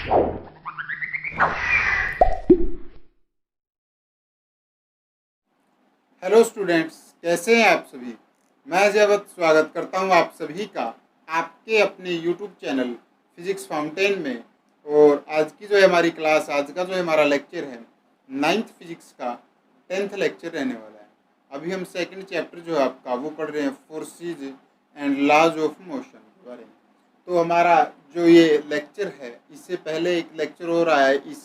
Hello students, कैसे हैं आप सभी। मैं जयवत स्वागत करता हूं आप सभी का आपके अपने यूट्यूब चैनल फिजिक्स फाउंटेन में। और आज की जो है हमारी क्लास, आज का जो है हमारा लेक्चर है नाइन्थ फिजिक्स का 10th लेक्चर रहने वाला है। अभी हम सेकंड चैप्टर जो है आपका वो पढ़ रहे हैं forces and laws of motion के बारे में। तो हमारा जो ये लेक्चर है, इससे पहले एक लेक्चर और आया है इस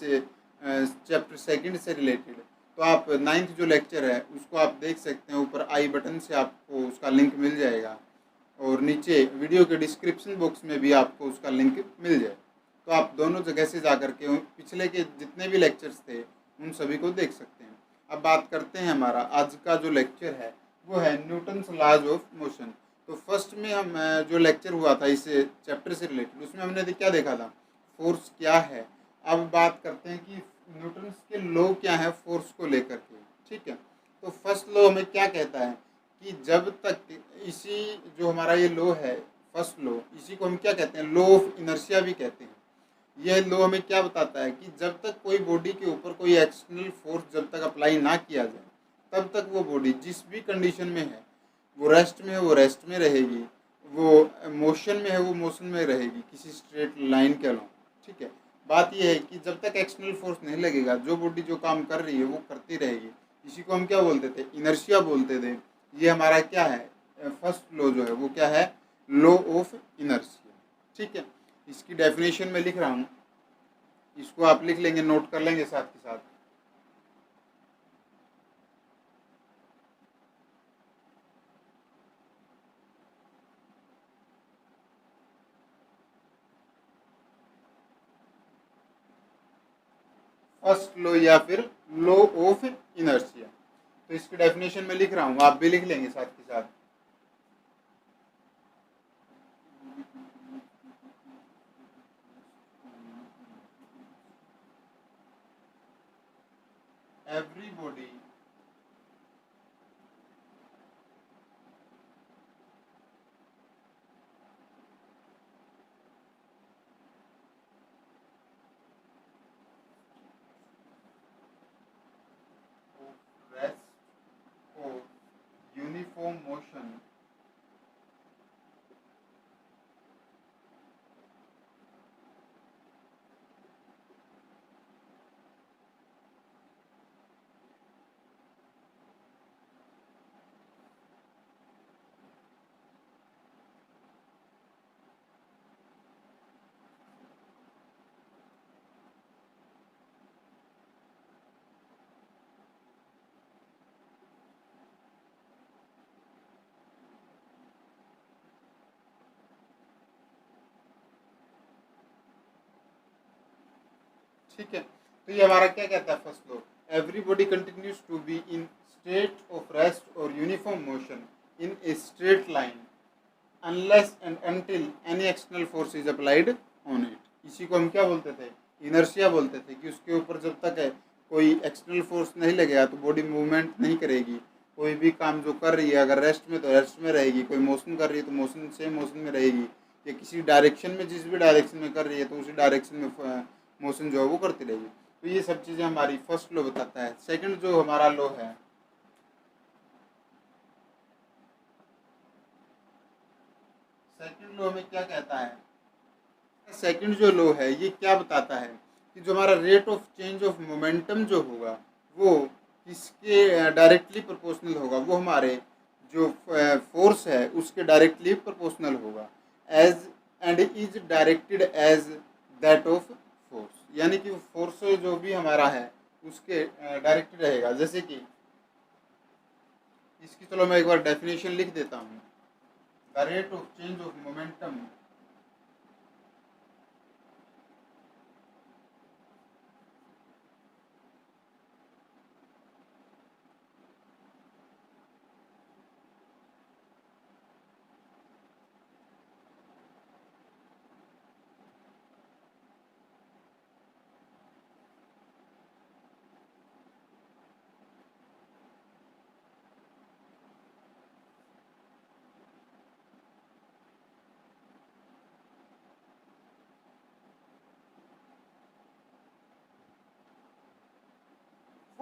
चैप्टर सेकंड से रिलेटेड। तो आप नाइन्थ जो लेक्चर है उसको आप देख सकते हैं, ऊपर आई बटन से आपको उसका लिंक मिल जाएगा और नीचे वीडियो के डिस्क्रिप्शन बॉक्स में भी आपको उसका लिंक मिल जाए। तो आप दोनों जगह से जा करके पिछले के जितने भी लेक्चर्स थे उन सभी को देख सकते हैं। अब बात करते हैं, हमारा आज का जो लेक्चर है वो है न्यूटन्स लॉज ऑफ मोशन। तो फर्स्ट में हम जो लेक्चर हुआ था इस चैप्टर से रिलेटेड, उसमें हमने क्या देखा था, फोर्स क्या है। अब बात करते हैं कि न्यूटन्स के लॉ क्या है फोर्स को लेकर के। ठीक है, तो फर्स्ट लॉ हमें क्या कहता है कि जब तक इसी जो हमारा ये लॉ है, फर्स्ट लॉ, इसी को हम क्या कहते हैं, लॉ ऑफ इनर्शिया भी कहते हैं। यह लॉ हमें क्या बताता है कि जब तक कोई बॉडी के ऊपर कोई एक्सटर्नल फोर्स जब तक अप्लाई ना किया जाए तब तक वो बॉडी जिस भी कंडीशन में है, वो रेस्ट में है वो रेस्ट में रहेगी, वो मोशन में है वो मोशन में रहेगी, किसी स्ट्रेट लाइन के अलोंग। ठीक है, बात यह है कि जब तक एक्सटर्नल फोर्स नहीं लगेगा जो बॉडी जो काम कर रही है वो करती रहेगी। इसी को हम क्या बोलते थे, इनर्शिया बोलते थे। ये हमारा क्या है, फर्स्ट लॉ जो है वो क्या है, लॉ ऑफ इनर्शिया। ठीक है, इसकी डेफिनेशन में लिख रहा हूँ, इसको आप लिख लेंगे, नोट कर लेंगे साथ के साथ। फर्स्ट लॉ या फिर लॉ ऑफ इनर्शिया, तो इसकी डेफिनेशन में लिख रहा हूँ, आप भी लिख लेंगे साथ के साथ। Everybody of rest or uniform motion ठीक है, तो ये हमारा क्या कहता है first law, everybody continues to be in state of rest और uniform motion in a straight line unless and until any external force is applied on it. इसी को हम क्या बोलते थे, इनर्शिया बोलते थे, कि उसके ऊपर जब तक है कोई एक्सटर्नल फोर्स नहीं लगेगा तो बॉडी मूवमेंट नहीं करेगी। कोई भी काम जो कर रही है, अगर रेस्ट में तो रेस्ट में रहेगी, कोई मोशन कर रही है तो मोशन से मोशन में रहेगी, या किसी डायरेक्शन में जिस भी डायरेक्शन में कर रही है तो उसी डायरेक्शन में मोशन जो है वो करती रहेगी। तो ये सब चीज़ें हमारी फर्स्ट लॉ बताता है। सेकंड जो हमारा लॉ है, सेकंड लॉ में क्या कहता है, सेकंड जो लॉ है ये क्या बताता है कि जो हमारा rate of change of momentum जो होगा वो किसके डायरेक्टली प्रोपोर्शनल होगा, वो हमारे जो फोर्स है उसके डायरेक्टली प्रोपोर्शनल होगा। As and is directed as that of force, यानी कि फोर्स जो भी हमारा है उसके डायरेक्टेड रहेगा। जैसे कि इसकी, चलो मैं एक बार डेफिनेशन लिख देता हूँ। The rate of change of momentum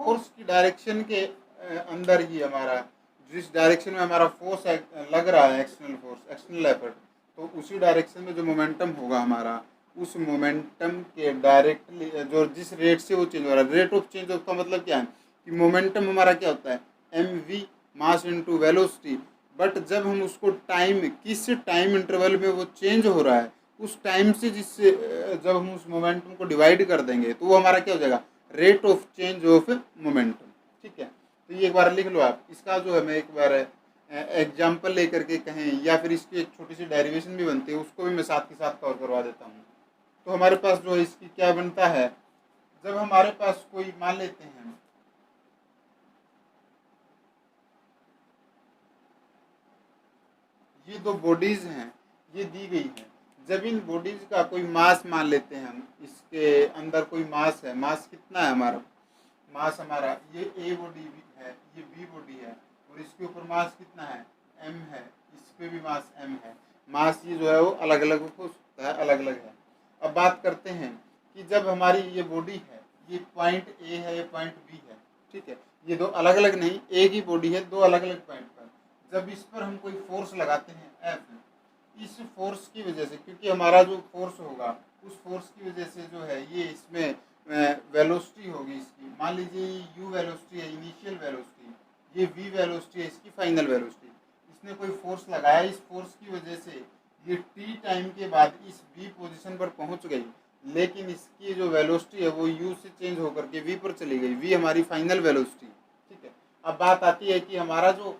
force की डायरेक्शन के अंदर ही हमारा जिस डायरेक्शन में हमारा फोर्स लग रहा है, एक्सटर्नल फोर्स, एक्सटर्नल एफर्ट, तो उसी डायरेक्शन में जो मोमेंटम होगा हमारा, उस मोमेंटम के डायरेक्टली जो जिस रेट से वो चेंज हो रहा है, रेट ऑफ चेंज का मतलब क्या है कि मोमेंटम हमारा क्या होता है, M V mass into velocity. But जब हम उसको टाइम, किस टाइम इंटरवल में वो चेंज हो रहा है, उस टाइम से जिससे जब हम उस मोमेंटम को डिवाइड कर देंगे तो वो हमारा क्या हो जाएगा, rate of change of momentum. ठीक है, तो ये एक बार लिख लो आप। इसका जो है मैं एक बार एग्जाम्पल लेकर के कहें या फिर इसकी एक छोटी सी डेरिवेशन भी बनती है, उसको भी मैं साथ के साथ कवर करवा देता हूँ। तो हमारे पास जो है इसकी क्या बनता है, जब हमारे पास कोई, मान लेते हैं ये दो बॉडीज हैं, ये दी गई है। जब इन बॉडीज का कोई मास मान लेते हैं हम, इसके अंदर कोई मास है, मास कितना है हमारा, मास हमारा ये ए बॉडी है, ये बी बॉडी है, और इसके ऊपर मास कितना है, एम है, इस पे भी मास एम है। मास ये जो है वो अलग अलग हो सकता है, अलग अलग है। अब बात करते हैं कि जब हमारी ये बॉडी है, ये पॉइंट ए है, ये पॉइंट बी है, ठीक है, ये दो अलग अलग नहीं, एक ही बॉडी है, दो अलग अलग पॉइंट पर। जब इस पर हम कोई फोर्स लगाते हैं एफ, इस फोर्स की वजह से, क्योंकि हमारा जो फोर्स होगा उस फोर्स की वजह से जो है ये इसमें वेलोसिटी होगी इसकी, मान लीजिए यू वेलोसिटी है, इनिशियल वेलोसिटी, ये वी वेलोसिटी है, इसकी फाइनल वेलोसिटी। इसने कोई फोर्स लगाया, इस फोर्स की वजह से ये टी टाइम के बाद इस बी पोजीशन पर पहुंच गई, लेकिन इसकी जो वेलोसिटी है वो यू से चेंज होकर के वी पर चली गई, वी हमारी फाइनल वेलोसिटी। ठीक है, अब बात आती है कि हमारा जो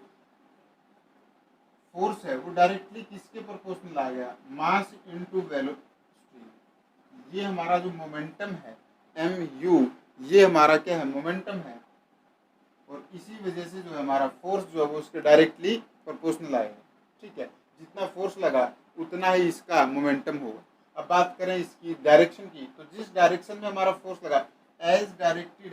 फोर्स है वो डायरेक्टली किसके प्रोपोर्शनल आ गया, मास इनटू वेलोसिटी। ये हमारा जो मोमेंटम है एम यू, ये हमारा क्या है, मोमेंटम है, और इसी वजह से जो है हमारा फोर्स जो है वो उसके डायरेक्टली प्रोपोर्शनल आएगा। ठीक है, जितना फोर्स लगा उतना ही इसका मोमेंटम होगा। अब बात करें इसकी डायरेक्शन की, तो जिस डायरेक्शन में हमारा फोर्स लगा, as directed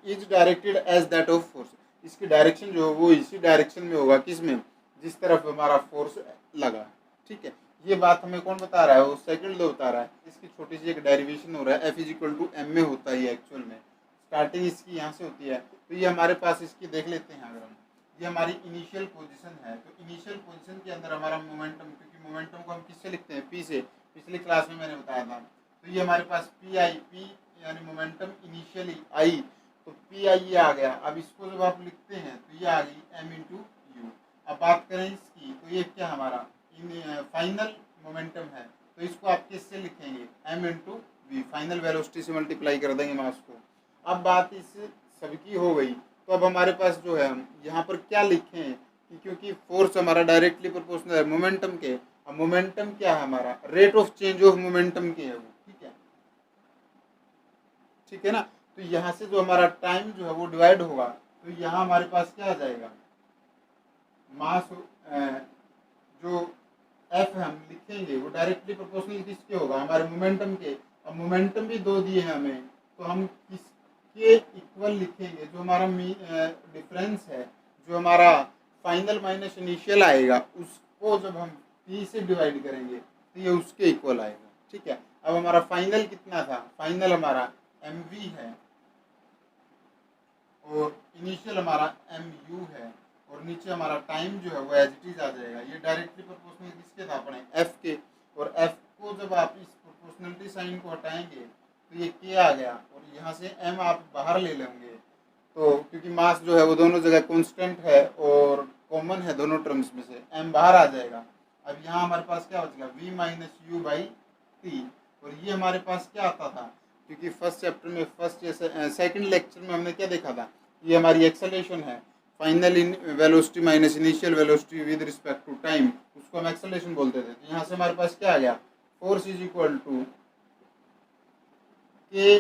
is directed as that of force, इसकी डायरेक्शन जो है वो इसी डायरेक्शन में होगा, किसमें, जिस तरफ हमारा फोर्स लगा। ठीक है, ये बात हमें कौन बता रहा है, वो सेकंड लॉ बता रहा है। इसकी छोटी सी एक डेरिवेशन हो रहा है, F is equal to M में होता है एक्चुअल में, स्टार्टिंग इसकी यहाँ से होती है। तो ये हमारे पास इसकी देख लेते हैं, अगर हम, ये हमारी इनिशियल पोजीशन है, तो इनिशियल पोजीशन के अंदर हमारा मोमेंटम, क्योंकि मोमेंटम को हम किससे लिखते हैं, पी से, पिछली क्लास में मैंने बताया था। तो ये हमारे पास पी आई, पी यानी मोमेंटम इनिशियली आई, तो पी आई ये आ गया। अब इसको जब आप लिखते हैं तो ये आ गई एम इंटू यू। अब बात करें इसकी, तो ये क्या हमारा फाइनल मोमेंटम है, तो इसको आप किससे लिखेंगे, M into V, final velocity से मल्टीप्लाई कर देंगे मास को। अब बात इस सबकी हो गई, तो अब हमारे पास जो है हम यहाँ पर क्या लिखें कि क्योंकि फोर्स हमारा डायरेक्टली प्रोपोर्शनल है मोमेंटम के, अब मोमेंटम क्या है हमारा, rate of change of momentum के है वो। ठीक है ना, तो यहाँ से जो हमारा टाइम जो है वो डिवाइड होगा, तो यहाँ हमारे पास क्या आ जाएगा, मास जो एफ हम लिखेंगे वो डायरेक्टली प्रोपोर्शनल किसके होगा, हमारे मोमेंटम के। अब मोमेंटम भी दो दिए हैं हमें, तो हम किसके इक्वल लिखेंगे, जो हमारा डिफरेंस है, जो हमारा फाइनल माइनस इनिशियल आएगा, उसको जब हम पी से डिवाइड करेंगे तो ये उसके इक्वल आएगा। ठीक है, अब हमारा फाइनल कितना था, फाइनल हमारा एम वी है, और इनिशियल हमारा एम यू है, और नीचे हमारा टाइम जो है वो एज इट इज आ जाएगा। ये डायरेक्टली प्रोपोर्शनल किसके था, अपने एफ के, और एफ को जब आप इस प्रोपोर्शनलिटी साइन को हटाएंगे तो ये के आ गया, और यहाँ से एम आप बाहर ले लेंगे, तो क्योंकि मास जो है वो दोनों जगह कांस्टेंट है और कॉमन है दोनों टर्म्स में से, एम बाहर आ जाएगा। अब यहाँ हमारे पास क्या बचेगा, V minus U by T, और ये हमारे पास क्या आता था, क्योंकि फर्स्ट चैप्टर में, सेकंड लेक्चर में हमने क्या देखा था, ये हमारी एक्सेलरेशन है, final in velocity minus initial velocity with respect to time, उसको हम एक्सेलरेशन बोलते थे। तो यहाँ से हमारे पास क्या आ गया, फोर्स इज इक्वल टू के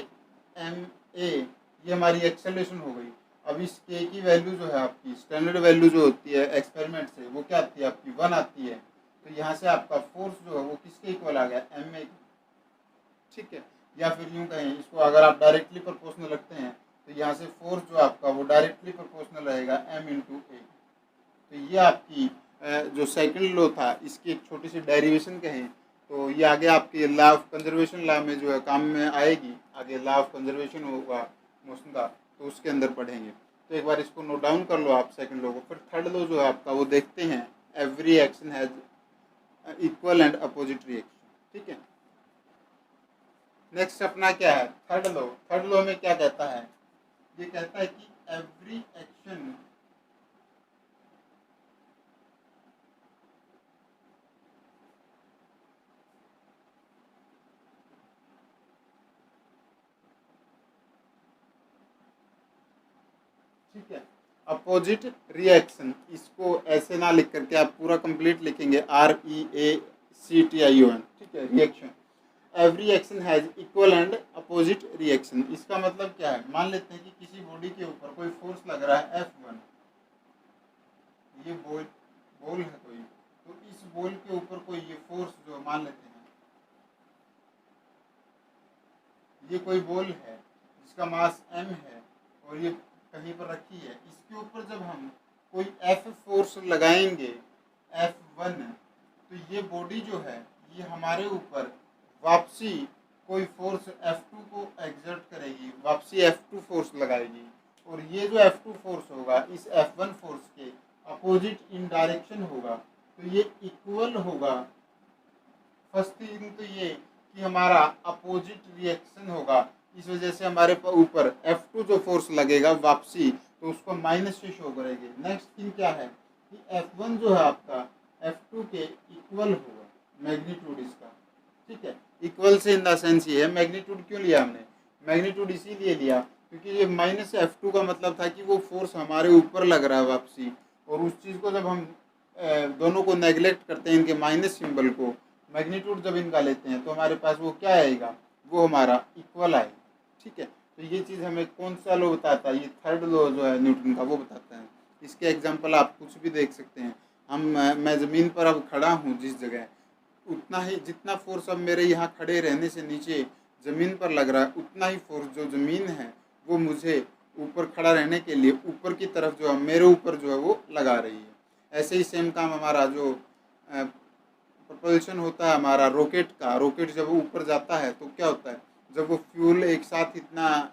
एम ए, ये हमारी एक्सेलरेशन हो गई। अब इस के की वैल्यू जो है आपकी स्टैंडर्ड वैल्यू जो होती है एक्सपेरिमेंट से, वो क्या आती है आपकी 1 आती है। तो यहाँ से आपका फोर्स जो है वो किसके इक्वल आ गया, एम ए। ठीक है, या फिर यूँ कहें इसको, अगर आप डायरेक्टली प्रोपोर्शनल रखते हैं तो यहाँ से फोर्स जो आपका वो डायरेक्टली प्रोपोर्शनल रहेगा एम इंटू ए। तो ये आपकी जो सेकंड लॉ था, इसकी एक छोटी सी डेरिवेशन कहें तो ये आगे आपके लॉ ऑफ कंजर्वेशन लॉ में जो है काम में आएगी, आगे लॉ ऑफ कंजर्वेशन होगा मोशन का, तो उसके अंदर पढ़ेंगे। तो एक बार इसको नोट डाउन कर लो आप सेकंड लॉ को। फिर थर्ड लॉ जो है आपका वो देखते हैं, every action has equal and opposite reaction. ठीक है, नेक्स्ट अपना क्या है थर्ड लॉ। थर्ड लॉ में क्या कहता है, ये कहता है कि एवरी एक्शन ठीक है, अपोजिट रिएक्शन, इसको ऐसे ना लिख करके आप पूरा कंप्लीट लिखेंगे, REACTION। ठीक है, reaction, every action has equal and opposite reaction. इसका मतलब क्या है, मान लेते हैं कि किसी बॉडी के ऊपर कोई फोर्स लग रहा है F1, ये बॉल है कोई, तो इस बॉल के ऊपर कोई ये फोर्स जो मान लेते हैं, ये कोई बॉल है जिसका मास m है और ये कहीं पर रखी है, इसके ऊपर जब हम कोई F फोर्स लगाएंगे F1, तो ये बॉडी जो है ये हमारे ऊपर वापसी कोई फोर्स F2 को एक्सर्ट करेगी, वापसी F2 फोर्स लगाएगी, और ये जो F2 फोर्स होगा इस F1 फोर्स के अपोजिट इन डायरेक्शन होगा, तो ये इक्वल होगा। फर्स्ट थिंग तो ये कि हमारा अपोजिट रिएक्शन होगा, इस वजह से हमारे ऊपर F2 जो फोर्स लगेगा वापसी, तो उसको माइनस से शो करेंगे। नेक्स्ट थिंग क्या है कि F1 जो है आपका F2 के इक्वल होगा, मैग्नीट्यूड इसका। ठीक है, इक्वल से इन द सेंस ये है, मैग्नीट्यूड क्यों लिया हमने, मैग्नीट्यूड इसीलिए लिया क्योंकि ये माइनस F2 का मतलब था कि वो फोर्स हमारे ऊपर लग रहा है वापसी, और उस चीज़ को जब हम दोनों को नेगलेक्ट करते हैं, इनके माइनस सिंबल को, मैग्नीट्यूड जब इनका लेते हैं, तो हमारे पास वो क्या आएगा, वो हमारा इक्वल आएगा। ठीक है, तो ये चीज़ हमें कौन सा लॉ बताता है, ये थर्ड लॉ जो है न्यूटन का वो बताता है। इसके एग्जांपल आप कुछ भी देख सकते हैं। मैं ज़मीन पर अब खड़ा हूँ जिस जगह, उतना ही जितना फोर्स अब मेरे यहाँ खड़े रहने से नीचे ज़मीन पर लग रहा है, उतना ही फोर्स जो ज़मीन है वो मुझे ऊपर खड़ा रहने के लिए ऊपर की तरफ जो है मेरे ऊपर जो है वो लगा रही है। ऐसे ही सेम काम हमारा जो प्रोपल्शन होता है हमारा रॉकेट का, रॉकेट जब ऊपर जाता है तो क्या होता है, जब वो फ्यूल एक साथ इतना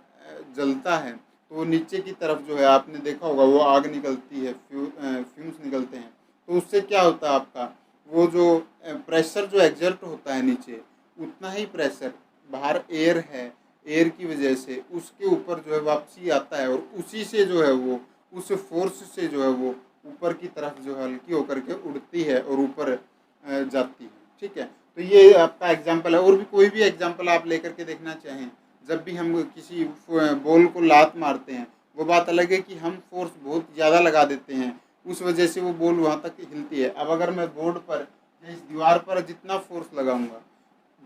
जलता है तो वो नीचे की तरफ जो है आपने देखा होगा वो आग निकलती है, फ्यूम्स निकलते हैं, तो उससे क्या होता है आपका वो जो प्रेशर जो एग्जर्ट होता है नीचे, उतना ही प्रेशर बाहर एयर है, एयर की वजह से उसके ऊपर जो है वापसी आता है, और उसी से जो है वो उस फोर्स से जो है वो ऊपर की तरफ जो है हल्की होकर के उड़ती है और ऊपर जाती है। ठीक है, तो ये आपका एग्जाम्पल है, और भी कोई भी एग्जाम्पल आप लेकर के देखना चाहें, जब भी हम किसी बॉल को लात मारते हैं, वो बात अलग है कि हम फोर्स बहुत ज़्यादा लगा देते हैं, उस वजह से वो बॉल वहाँ तक हिलती है। अब अगर मैं बोर्ड पर या इस दीवार पर जितना फोर्स लगाऊंगा,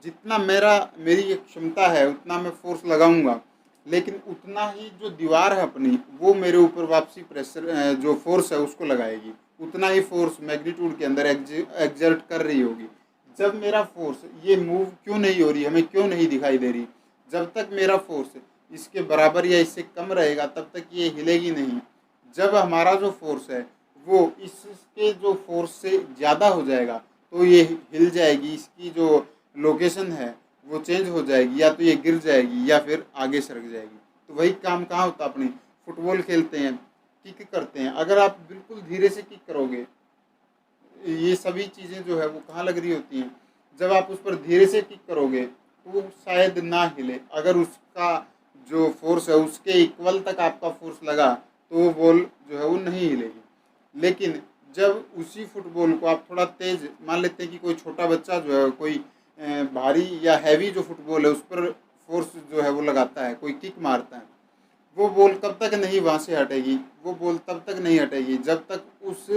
जितना मेरी एक क्षमता है उतना मैं फोर्स लगाऊंगा, लेकिन उतना ही जो दीवार है अपनी वो मेरे ऊपर वापसी प्रेशर जो फोर्स है उसको लगाएगी, उतना ही फोर्स मैग्नीट्यूड के अंदर एग्जर्ट कर रही होगी। जब मेरा फोर्स ये मूव क्यों नहीं हो रही, हमें क्यों नहीं दिखाई दे रही, जब तक मेरा फोर्स इसके बराबर या इससे कम रहेगा तब तक ये हिलेगी नहीं। जब हमारा जो फोर्स है वो इसके जो फोर्स से ज़्यादा हो जाएगा तो ये हिल जाएगी, इसकी जो लोकेशन है वो चेंज हो जाएगी, या तो ये गिर जाएगी या फिर आगे सरक जाएगी। तो वही काम कहाँ होता है, अपनी फुटबॉल खेलते हैं, किक करते हैं, अगर आप बिल्कुल धीरे से किक करोगे, ये सभी चीज़ें जो है वो कहाँ लग रही होती हैं, जब आप उस पर धीरे से किक करोगे तो वो शायद ना हिले, अगर उसका जो फोर्स है उसके इक्वल तक आपका फोर्स लगा तो वो बॉल जो है वो नहीं हिलेगी। लेकिन जब उसी फुटबॉल को आप थोड़ा तेज, मान लेते हैं कि कोई छोटा बच्चा जो है कोई भारी या हैवी जो फुटबॉल है उस पर फोर्स जो है वो लगाता है, कोई किक मारता है, वो बॉल कब तक नहीं वहाँ से हटेगी, वो बॉल तब तक नहीं हटेगी जब तक उस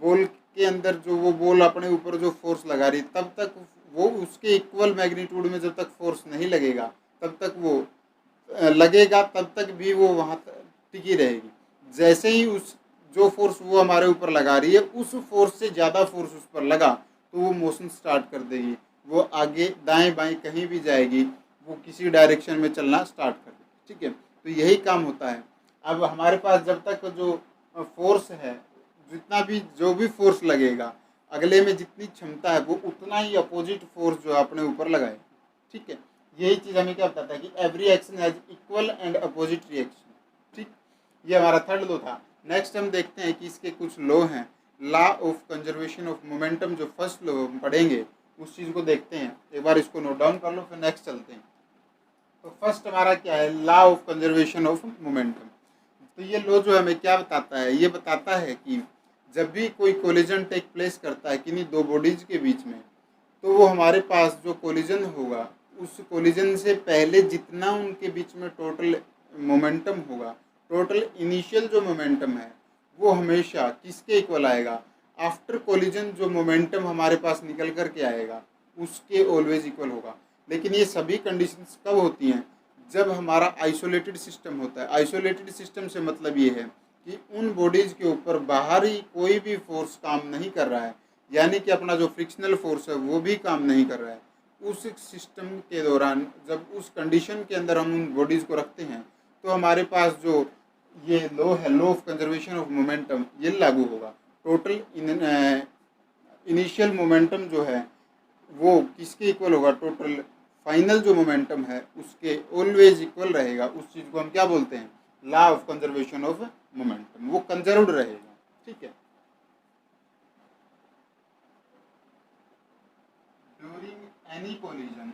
बॉल के अंदर जो वो बॉल अपने ऊपर जो फोर्स लगा रही तब तक वो उसके इक्वल मैग्नीट्यूड में जब तक फोर्स नहीं लगेगा तब तक वो लगेगा, तब तक भी वो वहाँ टिकी रहेगी। जैसे ही उस जो फोर्स वो हमारे ऊपर लगा रही है उस फोर्स से ज़्यादा फोर्स उस पर लगा तो वो मोशन स्टार्ट कर देगी, वो आगे दाएं बाएं कहीं भी जाएगी, वो किसी डायरेक्शन में चलना स्टार्ट कर देगी। ठीक है, तो यही काम होता है। अब हमारे पास जब तक जो फोर्स है, जितना भी जो भी फोर्स लगेगा अगले में जितनी क्षमता है वो उतना ही अपोजिट फोर्स जो है अपने ऊपर लगाए। ठीक है, यही चीज़ हमें क्या बताता है कि every action has equal and opposite reaction. ठीक, ये हमारा थर्ड लॉ था। नेक्स्ट हम देखते हैं कि इसके कुछ लॉ हैं। Law of conservation of momentum, जो फर्स्ट लॉ हम पढ़ेंगे उस चीज़ को देखते हैं। एक बार इसको नोट डाउन कर लो, फिर नेक्स्ट चलते हैं। तो फर्स्ट हमारा क्या है, law of conservation of momentum. तो ये लॉ जो हमें क्या बताता है, ये बताता है कि जब भी कोई कोलिजन टेक प्लेस करता है किन्हीं दो बॉडीज के बीच में, तो वो हमारे पास जो कोलिजन होगा उस कोलिजन से पहले जितना उनके बीच में टोटल मोमेंटम होगा, टोटल इनिशियल जो मोमेंटम है वो हमेशा किसके इक्वल आएगा, आफ्टर कोलिजन जो मोमेंटम हमारे पास निकल कर के आएगा उसके ऑलवेज इक्वल होगा। लेकिन ये सभी कंडीशंस कब होती हैं, जब हमारा आइसोलेटेड सिस्टम होता है। आइसोलेटेड सिस्टम से मतलब ये है कि उन बॉडीज़ के ऊपर बाहरी कोई भी फोर्स काम नहीं कर रहा है, यानी कि अपना जो फ्रिक्शनल फोर्स है वो भी काम नहीं कर रहा है। उस सिस्टम के दौरान जब उस कंडीशन के अंदर हम उन बॉडीज़ को रखते हैं तो हमारे पास जो ये लॉ है, law of conservation of momentum, ये लागू होगा। टोटल इनिशियल मोमेंटम जो है वो किसके इक्वल होगा, टोटल फाइनल जो मोमेंटम है उसके ऑलवेज इक्वल रहेगा। उस चीज़ को हम क्या बोलते हैं, law of conservation of momentum, वो कंजर्व्ड रहेगा। ठीक है। During any collision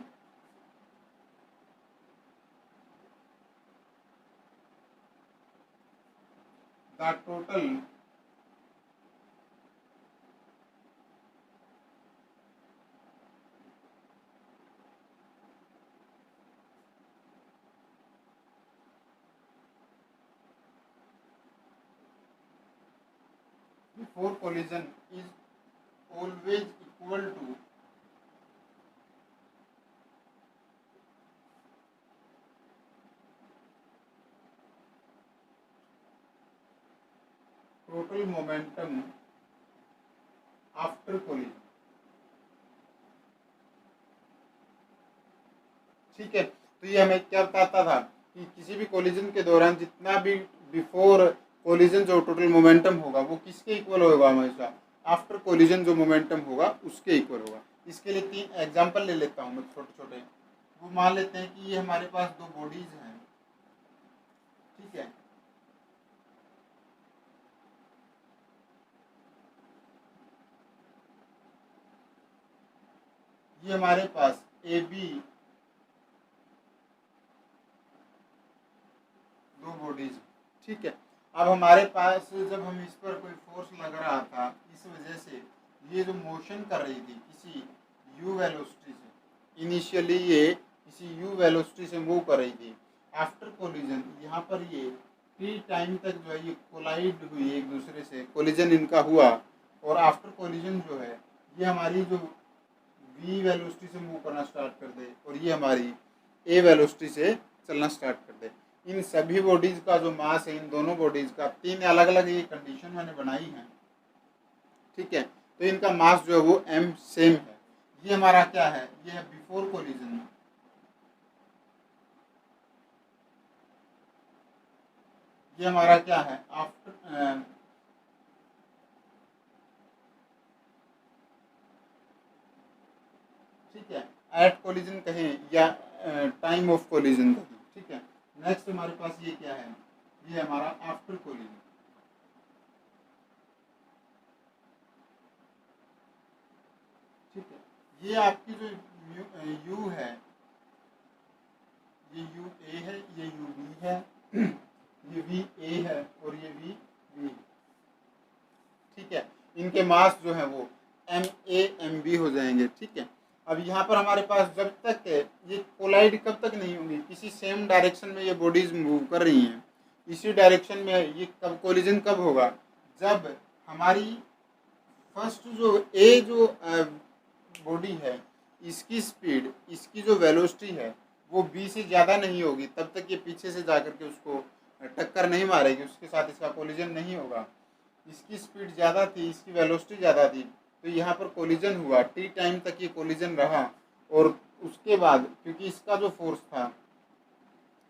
the total before collision is always equal to total momentum after collision। ठीक है। तो ये हमें क्या बताता था कि किसी भी कोलिजन के दौरान जितना भी बिफोर कोलिजन जो टोटल मोमेंटम होगा वो किसके इक्वल होगा, हमेशा आफ्टर कोलिजन जो मोमेंटम होगा उसके इक्वल होगा। इसके लिए 3 एग्जांपल ले लेता हूँ मैं, छोटे छोटे। वो मान लेते हैं कि ये हमारे पास दो बॉडीज हैं। ठीक है। ये हमारे पास ए बी दो बॉडीज। ठीक है। अब हमारे पास जब हम इस पर कोई फोर्स लग रहा था, इस वजह से ये जो मोशन कर रही थी किसी u वेलोसिटी से, इनिशियली ये किसी u वेलोसिटी से मूव कर रही थी। आफ्टर कोलिजन यहाँ पर ये t टाइम तक जो है ये कोलाइड हुई एक दूसरे से, कोलिजन इनका हुआ। और आफ्टर कोलिजन जो है ये हमारी जो v वेलोसिटी से मूव करना स्टार्ट कर दे और ये हमारी a वेलोसिटी से चलना स्टार्ट कर दे। इन सभी बॉडीज का जो मास है, इन दोनों बॉडीज का 3 अलग अलग ये कंडीशन मैंने बनाई है। ठीक है। तो इनका मास जो है वो m सेम है। ये हमारा क्या है, ये है बिफोर कोलिजन। ये हमारा क्या है, आफ्टर ठीक है, एट कोलिजन कहें या टाइम ऑफ कोलिजन कहें। ठीक है। नेक्स्ट हमारे पास ये क्या है, ये हमारा आफ्टर कोलिजन। ठीक है। ये आपकी जो यू है, ये यू ए है, ये यू बी है, ये वी ए है और ये वी बी। ठीक है। इनके मास जो है वो एम ए एम बी हो जाएंगे। ठीक है। अब यहाँ पर हमारे पास जब तक ये कोलाइड कब तक नहीं होंगी, किसी सेम डायरेक्शन में ये बॉडीज मूव कर रही हैं, इसी डायरेक्शन में ये कब कोलिजन कब होगा, जब हमारी फर्स्ट जो ए जो बॉडी है इसकी स्पीड, इसकी जो वेलोसिटी है वो बी से ज़्यादा नहीं होगी, तब तक ये पीछे से जा के उसको टक्कर नहीं मारेगी, उसके साथ इसका कोलिजन नहीं होगा। इसकी स्पीड ज़्यादा थी, इसकी वेलोसिटी ज़्यादा थी, तो यहाँ पर कोलिजन हुआ, टी टाइम तक ये कोलिजन रहा। और उसके बाद क्योंकि इसका जो फोर्स था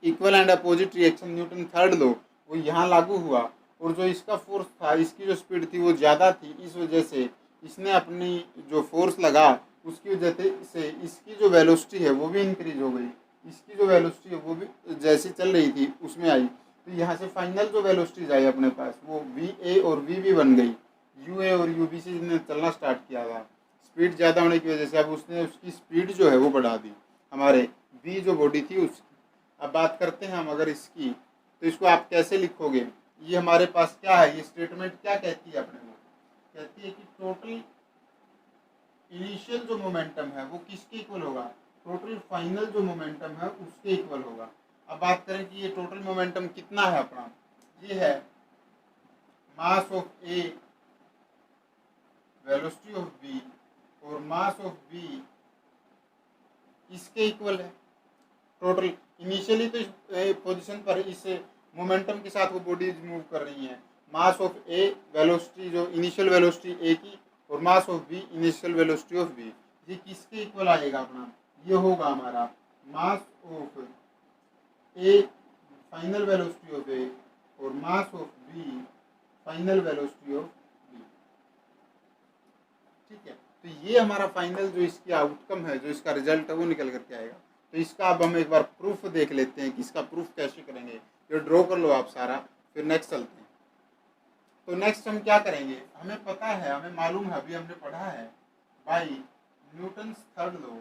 equal and opposite reaction Newton third law वो यहाँ लागू हुआ, और जो इसका फोर्स था, इसकी जो स्पीड थी वो ज़्यादा थी, इस वजह से इसने अपनी जो फोर्स लगा उसकी वजह से इसकी जो वेलोसिटी है वो भी इंक्रीज हो गई। इसकी जो वेलोसिटी है वो भी जैसी चल रही थी उसमें आई। तो यहाँ से फाइनल जो वेलोसिटीज आई अपने पास वो वी ए और वी बी बन गई। यू ए और यू बी से ने चलना स्टार्ट किया था, स्पीड ज़्यादा होने की वजह से अब उसने उसकी स्पीड जो है वो बढ़ा दी हमारे वी जो बॉडी थी उसकी। अब बात करते हैं हम अगर इसकी, तो इसको आप कैसे लिखोगे? ये हमारे पास क्या है, ये स्टेटमेंट क्या कहती है अपने को? कहती है कि टोटल इनिशियल जो मोमेंटम है वो किसके इक्वल होगा? टोटल फाइनल जो मोमेंटम है उसके इक्वल होगा। अब बात करें कि ये टोटल मोमेंटम कितना है अपना, ये है mass of A velocity of B और मास ऑफ बी इसके इक्वल है। टोटल इनिशियली तो इस पोजीशन पर इस मोमेंटम के साथ वो बॉडीज मूव कर रही हैं। मास ऑफ ए वेलोसिटी जो इनिशियल वेलोसिटी ए की और mass of B initial velocity of B, ये किसके इक्वल आएगा अपना? ये होगा हमारा mass of A final velocity of A और mass of B final velocity of B. ठीक है, तो ये हमारा फाइनल जो इसकी आउटकम है, जो इसका रिजल्ट है वो निकल करके आएगा। तो इसका अब हम एक बार प्रूफ देख लेते हैं कि इसका प्रूफ कैसे करेंगे। ये ड्रॉ कर लो आप सारा, फिर नेक्स्ट चलते हैं। तो नेक्स्ट हम क्या करेंगे, हमें पता है, हमें मालूम है, अभी हमने पढ़ा है by Newton's third law.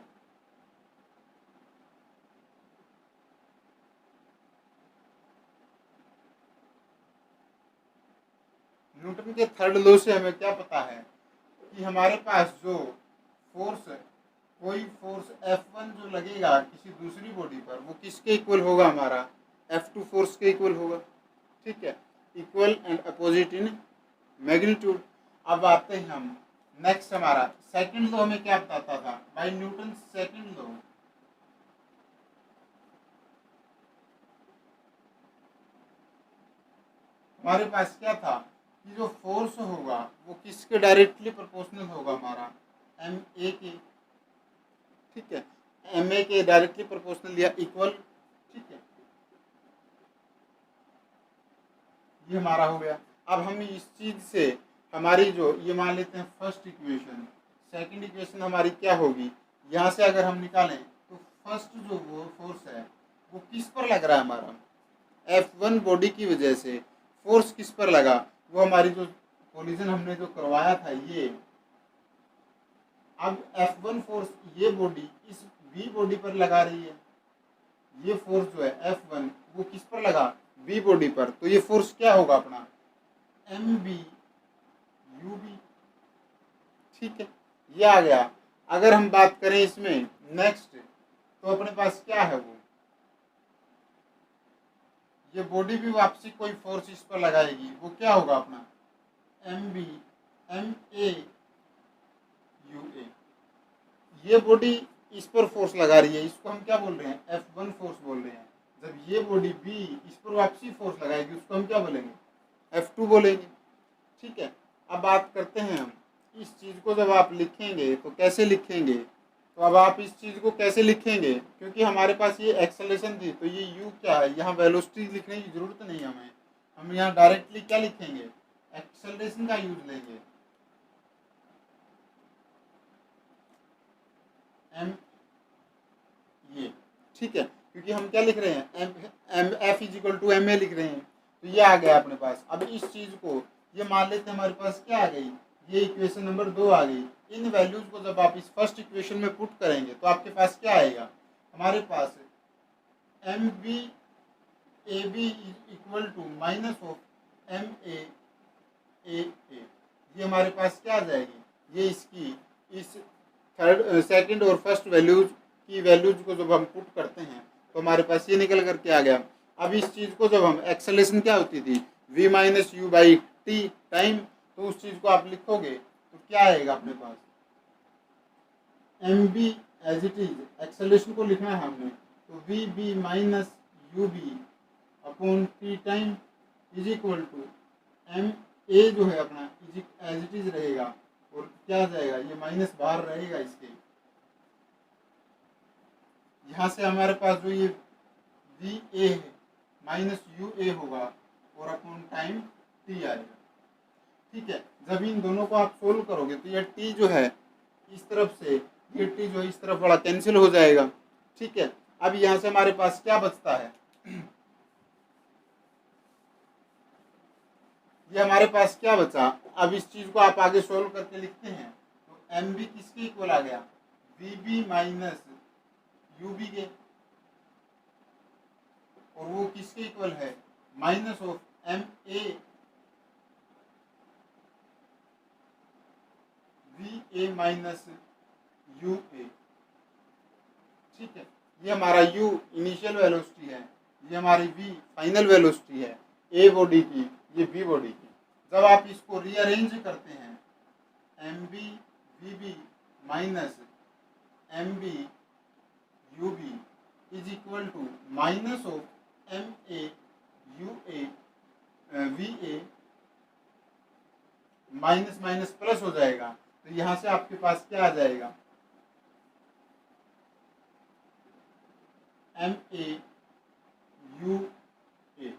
Newton के थर्ड लॉ से हमें क्या पता है कि हमारे पास जो फोर्स है, कोई फोर्स F1 जो लगेगा किसी दूसरी बॉडी पर, वो किसके इक्वल होगा? हमारा F2 फोर्स के इक्वल होगा। ठीक है, equal and opposite in magnitude. अब आते हैं हम नेक्स्ट, हमारा सेकंड लॉ हमें क्या बताता था? बाय न्यूटन सेकंड लॉ हमारे पास क्या था कि जो फोर्स होगा वो किसके डायरेक्टली प्रोपोर्शनल होगा? हमारा एम ए के। ठीक है, एम ए के डायरेक्टली प्रोपोर्शनल या इक्वल। ठीक है, ये हमारा हो गया। अब हम इस चीज से हमारी जो ये मान लेते हैं फर्स्ट इक्वेशन, सेकंड इक्वेशन हमारी क्या होगी? यहाँ से अगर हम निकालें तो फर्स्ट जो वो फोर्स है वो किस पर लग रहा है? हमारा F1 बॉडी की वजह से फोर्स किस पर लगा? वो हमारी जो कोलिजन हमने जो करवाया था ये। अब F1 फोर्स ये बॉडी इस बी बॉडी पर लगा रही है, ये फोर्स जो है F1 वो किस पर लगा? बी बॉडी पर। तो ये फोर्स क्या होगा अपना? M B U B. ठीक है, ये आ गया। अगर हम बात करें इसमें नेक्स्ट, तो अपने पास क्या है? वो ये बॉडी भी वापसी कोई फोर्स इस पर लगाएगी, वो क्या होगा अपना? M B M A U A. ये बॉडी इस पर फोर्स लगा रही है, इसको हम क्या बोल रहे हैं? F1 फोर्स बोल रहे हैं। जब ये बॉडी बी इस पर वापसी फोर्स लगाएगी उसको हम क्या बोलेंगे? F2 बोलेंगे। ठीक है, अब बात करते हैं हम इस चीज़ को, जब आप लिखेंगे तो कैसे लिखेंगे? तो अब आप इस चीज़ को कैसे लिखेंगे? क्योंकि हमारे पास ये एक्सेलरेशन थी, तो ये यू क्या है? यहाँ वेलोसिटी लिखने की जरूरत नहीं है हमें। हम यहाँ डायरेक्टली क्या लिखेंगे? एक्सेलरेशन का यूज लेंगे। एम ये। ठीक है, क्योंकि हम क्या लिख रहे हैं? M F is equal to M A लिख रहे हैं। तो ये आ गया अपने पास। अब इस चीज़ को ये मान लेते हैं हमारे पास क्या आ गई? ये इक्वेशन नंबर 2 आ गई। इन वैल्यूज को जब आप इस फर्स्ट इक्वेशन में पुट करेंगे तो आपके पास क्या आएगा? हमारे पास M B A B equal to minus of M A A. ये हमारे पास क्या आ जाएगी? ये इसकी इस थर्ड सेकंड और फर्स्ट वैल्यूज की वैल्यूज को जब हम पुट करते हैं तो हमारे पास ये निकल करके आ गया। अब इस चीज़ को जब हम एक्सेलरेशन क्या होती थी? v minus U by T time. तो उस चीज़ को आप लिखोगे तो क्या आएगा अपने पास? M B as it is, acceleration को लिखना है हमने, तो V B minus U B upon T time is equal to M A जो है अपना एज इट इज रहेगा, और क्या आ जाएगा? ये माइनस बाहर रहेगा इसके। यहाँ से हमारे पास जो ये वी ए है माइनस यू ए होगा और अपॉन टाइम टी आएगा। ठीक है, जब इन दोनों को आप सोल्व करोगे तो ये टी जो है इस तरफ से, ये टी जो है इस तरफ वाला कैंसिल हो जाएगा। ठीक है, अब यहाँ से हमारे पास क्या बचता है? ये हमारे पास क्या बचा। अब इस चीज़ को आप आगे सोल्व करके लिखते हैं तो एम बी किसके इक्वल आ गया, V B minus U B के, और वो किसके इक्वल है, minus of M A V A minus U A. ठीक है, ये हमारा u इनिशियल वेलोसिटी है, ये हमारी v फाइनल वेलोसिटी है a बॉडी की, ये b बॉडी की। जब आप इसको रीअरेंज करते हैं M B V B minus M B U B is equal to minus of M A U A V A, minus minus plus हो जाएगा, तो यहाँ से आपके पास क्या आ जाएगा, एम ए यू ए,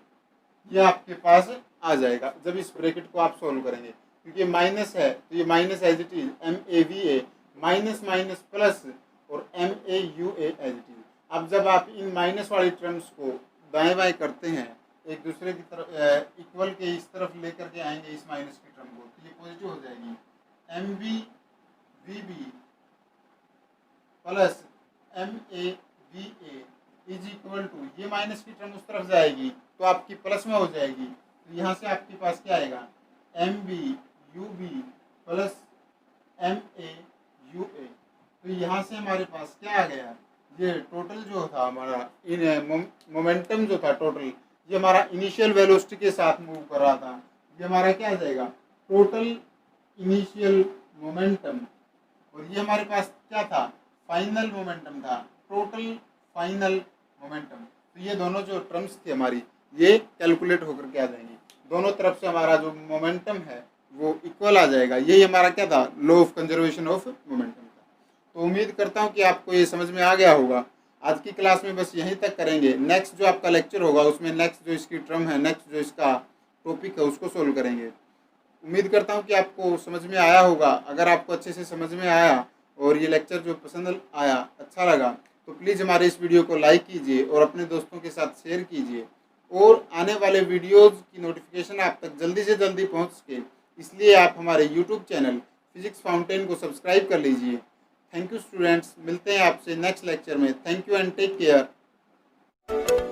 ये आपके पास आ जाएगा जब इस ब्रैकेट को आप सोल्व करेंगे, क्योंकि माइनस है तो ये minus as it is M A V A minus minus plus और M A U A as it is. अब जब आप इन माइनस वाली टर्म्स को दाएं बाएं करते हैं एक दूसरे की तरफ इक्वल के इस तरफ लेकर के आएंगे इस माइनस की टर्म को, तो ये पॉजिटिव हो जाएगी, M B V B plus M A V A is equal to, ये माइनस की टर्म उस तरफ जाएगी तो आपकी प्लस में हो जाएगी, तो यहाँ से आपके पास क्या आएगा, M B U B plus M A U A. तो यहाँ से हमारे पास क्या आ गया, ये टोटल जो था हमारा मोमेंटम जो था टोटल, ये हमारा इनिशियल वेलोसिटी के साथ मूव कर रहा था, ये हमारा क्या आ जाएगा, टोटल इनिशियल मोमेंटम, और ये हमारे पास क्या था, फाइनल मोमेंटम था, टोटल फाइनल मोमेंटम। तो ये दोनों जो टर्म्स थी हमारी ये कैलकुलेट होकर के आ जाएंगी, दोनों तरफ से हमारा जो मोमेंटम है वो इक्वल आ जाएगा। यही हमारा क्या था, law of conservation of momentum था। तो उम्मीद करता हूँ कि आपको ये समझ में आ गया होगा। आज की क्लास में बस यहीं तक करेंगे, नेक्स्ट जो आपका लेक्चर होगा उसमें नेक्स्ट जो इसकी टर्म है, नेक्स्ट जो इसका टॉपिक है उसको सोल्व करेंगे। उम्मीद करता हूँ कि आपको समझ में आया होगा। अगर आपको अच्छे से समझ में आया और ये लेक्चर जो पसंद आया, अच्छा लगा, तो प्लीज़ हमारे इस वीडियो को लाइक कीजिए और अपने दोस्तों के साथ शेयर कीजिए, और आने वाले वीडियोज़ की नोटिफिकेशन आप तक जल्दी से जल्दी पहुँच सके, इसलिए आप हमारे यूट्यूब चैनल फिजिक्स फाउंटेन को सब्सक्राइब कर लीजिए। थैंक यू स्टूडेंट्स, मिलते हैं आपसे नेक्स्ट लेक्चर में। Thank you and take care.